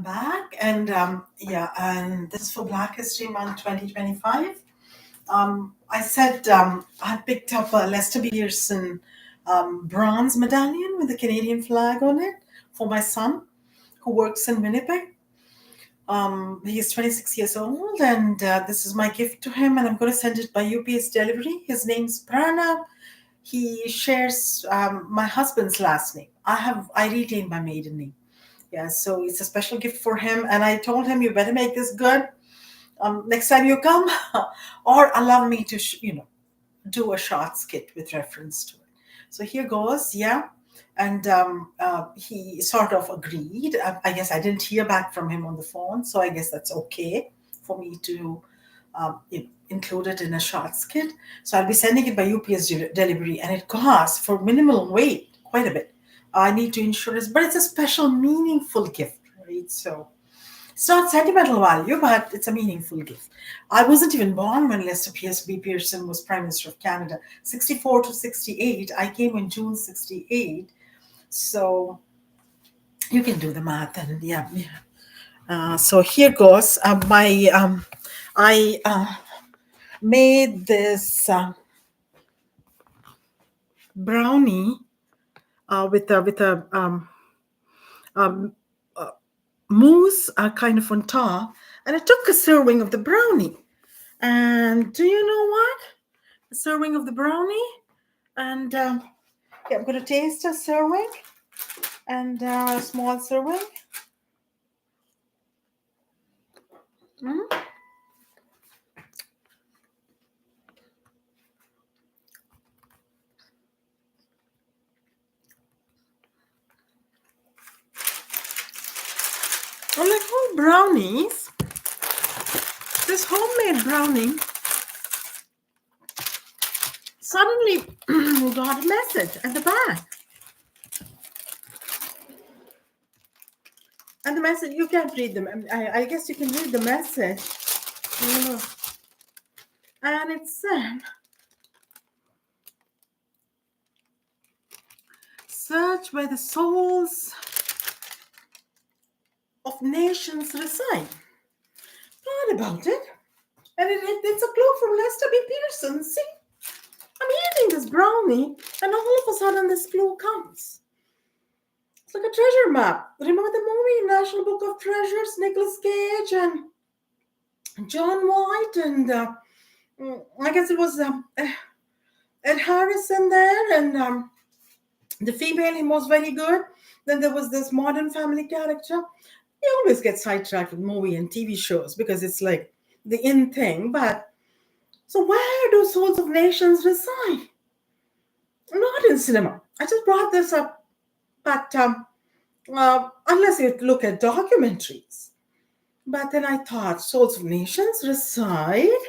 back, and and this is for Black History Month 2025. I said I picked up a Lester Pearson bronze medallion with the Canadian flag on it for my son who works in Winnipeg. He's 26 years old, and this is my gift to him, and I'm going to send it by UPS delivery. His name's Pranav. He shares my husband's last name. I retain my maiden name. Yeah, so it's a special gift for him. And I told him, you better make this good next time you come, or allow me to, do a short skit with reference to it. So here goes, yeah. And he sort of agreed. I guess I didn't hear back from him on the phone, so I guess that's okay for me to include it in a short skit. So I'll be sending it by UPS delivery, and it costs for minimal weight quite a bit. I need to insure it, but it's a special, meaningful gift, right? So it's not sentimental value, but it's a meaningful gift. I wasn't even born when Lester B. Pearson was Prime Minister of Canada. 64 to 68. I came in June 68. So you can do the math, and yeah. So here goes. I made this brownie with a mousse kind of on top, and I took a serving of the brownie. And do you know what? A serving of the brownie, and I'm going to taste a serving and a small serving. I'm like, oh, brownies. This homemade brownie suddenly got a message at the back. And the message, you can't read them. I guess you can read the message. And it said, search where the souls of nations reside. Thought about it. And it's a clue from Lester B. Pearson. See, I'm eating this brownie, and all of a sudden this clue comes. It's like a treasure map. Remember the movie National Book of Treasures? Nicolas Cage and John White, and I guess it was Ed Harrison there, and the female, he was very good. Then there was this Modern Family character. You always get sidetracked with movie and TV shows because it's like the in thing. But so where do souls of nations reside? Not in cinema. I just brought this up, but unless you look at documentaries. But then I thought souls of nations reside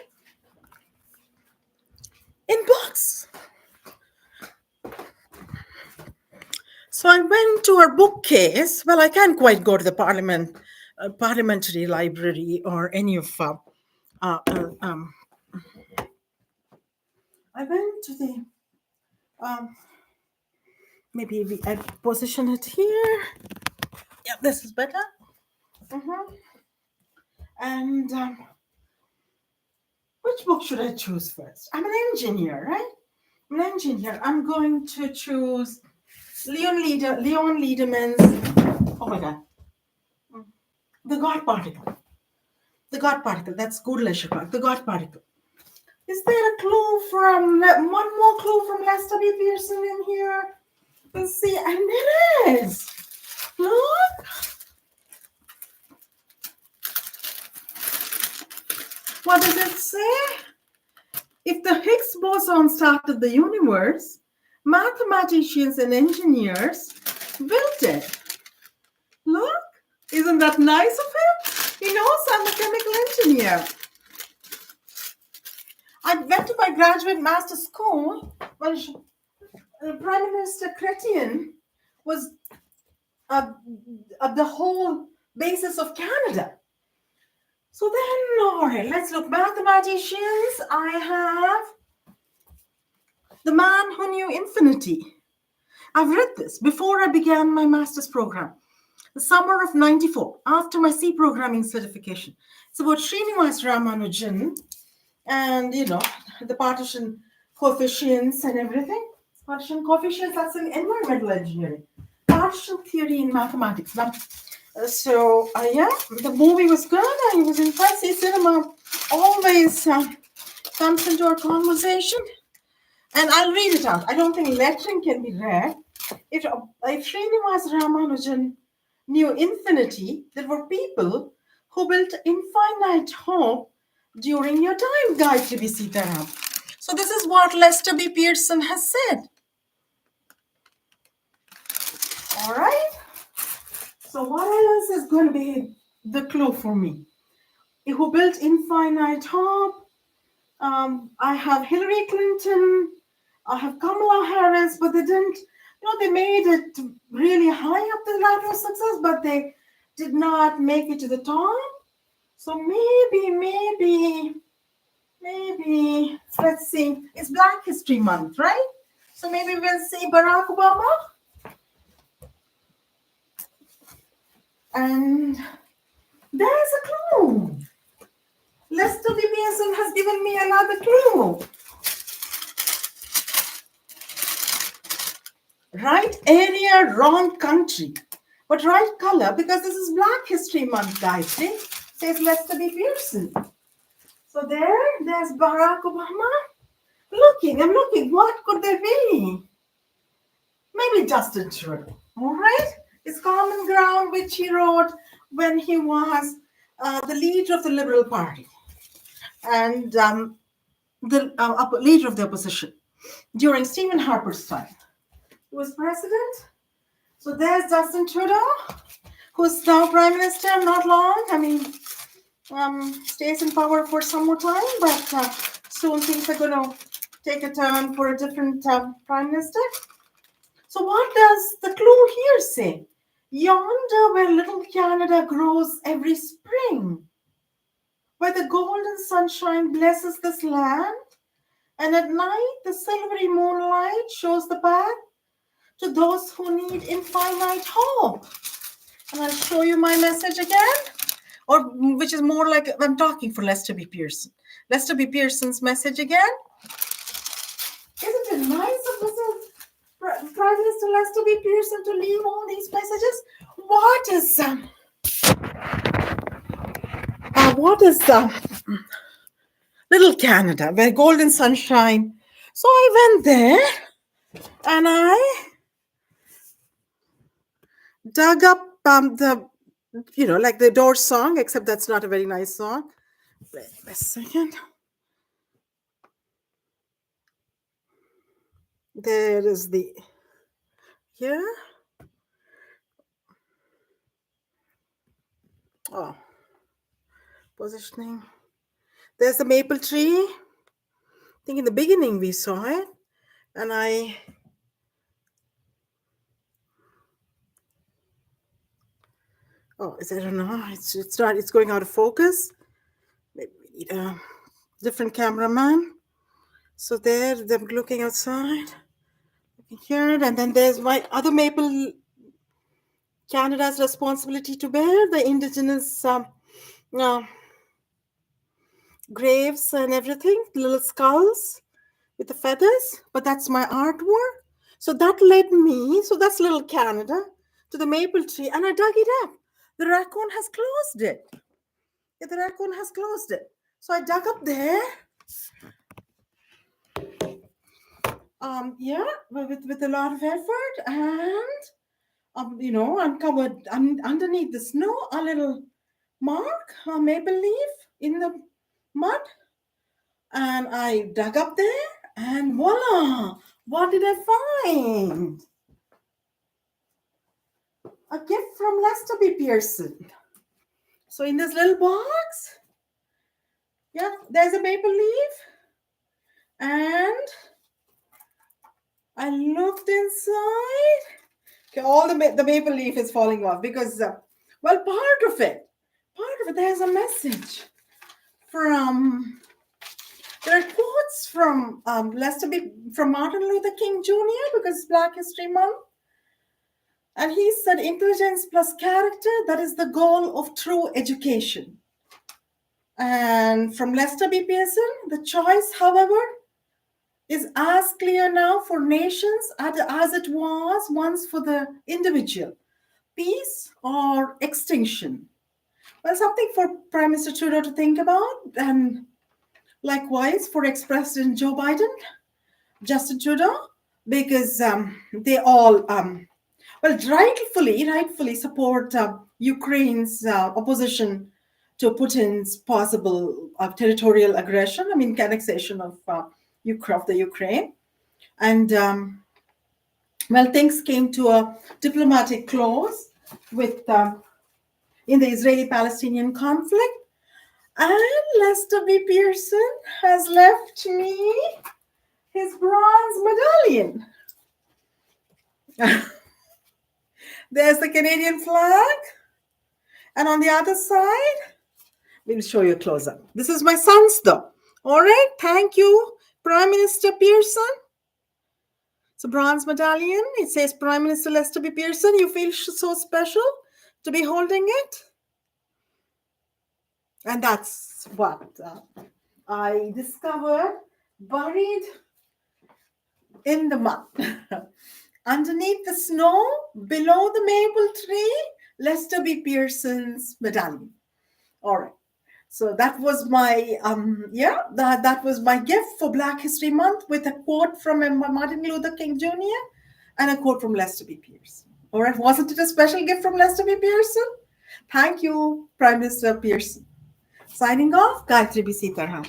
in books. So I went to our bookcase. Well, I can't quite go to the parliamentary library or any of. I went to the. Maybe I position it here. Yeah, this is better. And which book should I choose first? I'm an engineer, right? I'm an engineer. I'm going to choose Leon Lederman's. Oh my God. The God Particle. The God Particle. That's good leisure clock. The God Particle. Is there a clue from one more clue from Lester B. Pearson in here? Let's see. And it is. Look. What does it say? If the Higgs boson started the universe, mathematicians and engineers built it. Look, isn't that nice of him? He knows I'm a chemical engineer. I went to my graduate master's school when Prime Minister Chrétien was the whole basis of Canada. So then, all right, let's look. Mathematicians, I have The Man Who Knew Infinity. I've read this before I began my master's program. the summer of 94, after my C programming certification. It's about Srinivas Ramanujan and, the partition coefficients and everything. Partition coefficients, that's in environmental engineering. Partial theory in mathematics. Yeah, the movie was good. I was impressed. Cinema always comes into our conversation. And I'll read it out. I don't think lettering can be read. If Srinivas Ramanujan knew infinity, there were people who built infinite hope during your time, Gayatri B. Sitaram. So this is what Lester B. Pearson has said. All right. So what else is going to be the clue for me? Who built infinite hope? I have Hillary Clinton. I have Kamala Harris, but they didn't. They made it really high up the ladder of success, but they did not make it to the top. So maybe, let's see. It's Black History Month, right? So maybe we'll see Barack Obama. And there's a clue. Lester B. Pearson has given me another clue. Right area, wrong country. But right color, because this is Black History Month, guys. See? Says Lester B. Pearson. So there's Barack Obama. I'm looking. What could there be? Maybe Justin Trudeau. All right? It's Common Ground, which he wrote when he was the leader of the Liberal Party and the leader of the opposition during Stephen Harper's time. He was president. So there's Justin Trudeau, who's now prime minister, not long. I mean, stays in power for some more time, but soon things are going to take a turn for a different prime minister. So what does the clue here say? Yonder where little Canada grows every spring, where the golden sunshine blesses this land, and at night the silvery moonlight shows the path to those who need infinite hope. And I'll show you my message again, or which is more like I'm talking for Lester B. Pearson. Lester B. Pearson's message again. Isn't it nice of Mr. Prime Minister Lester B. Pearson to leave all these messages? What is little Canada, where golden sunshine? So I went there and I dug up like the Doors song, except that's not a very nice song. Wait a second. There is here. Oh, positioning. There's the maple tree. I think in the beginning we saw it. And I don't know. It's going out of focus. Maybe we need a different cameraman. So there, they're looking outside. Looking here, and then there's my other maple. Canada's responsibility to bear the indigenous graves and everything, little skulls with the feathers. But that's my artwork. So that led me. So that's little Canada to the maple tree, and I dug it up. The raccoon has closed it. Yeah, the raccoon has closed it. So I dug up there. With a lot of effort, and uncovered underneath the snow a little mark, a maple leaf in the mud, and I dug up there, and voila! What did I find? A gift from Lester B. Pearson. So in this little box, there's a maple leaf, and I looked inside. Okay, all the maple leaf is falling off because, part of it, there's a message from. There are quotes from from Martin Luther King Jr. because it's Black History Month, And he said, intelligence plus character, that is the goal of true education. And from Lester B. Pearson, the choice, however, is as clear now for nations as it was once for the individual: peace or extinction. Well, something for Prime Minister Trudeau to think about, and likewise for ex-President Joe Biden, Justin Trudeau, because they all, well, rightfully support Ukraine's opposition to Putin's possible territorial aggression. I mean, annexation of the Ukraine, and well, things came to a diplomatic close with in the Israeli-Palestinian conflict. And Lester B. Pearson has left me his bronze medallion. There's the Canadian flag. And on the other side, we'll show you a close up. This is my son's, though. All right. Thank you, Prime Minister Pearson. It's a bronze medallion. It says Prime Minister Lester B. Pearson. You feel so special to be holding it. And that's what I discovered buried in the mud. Underneath the snow, below the maple tree, Lester B. Pearson's medallion. All right. So that was my that was my gift for Black History Month, with a quote from Martin Luther King Jr. and a quote from Lester B. Pearson. All right. Wasn't it a special gift from Lester B. Pearson? Thank you, Prime Minister Pearson. Signing off, Gayatri B. Sitaram.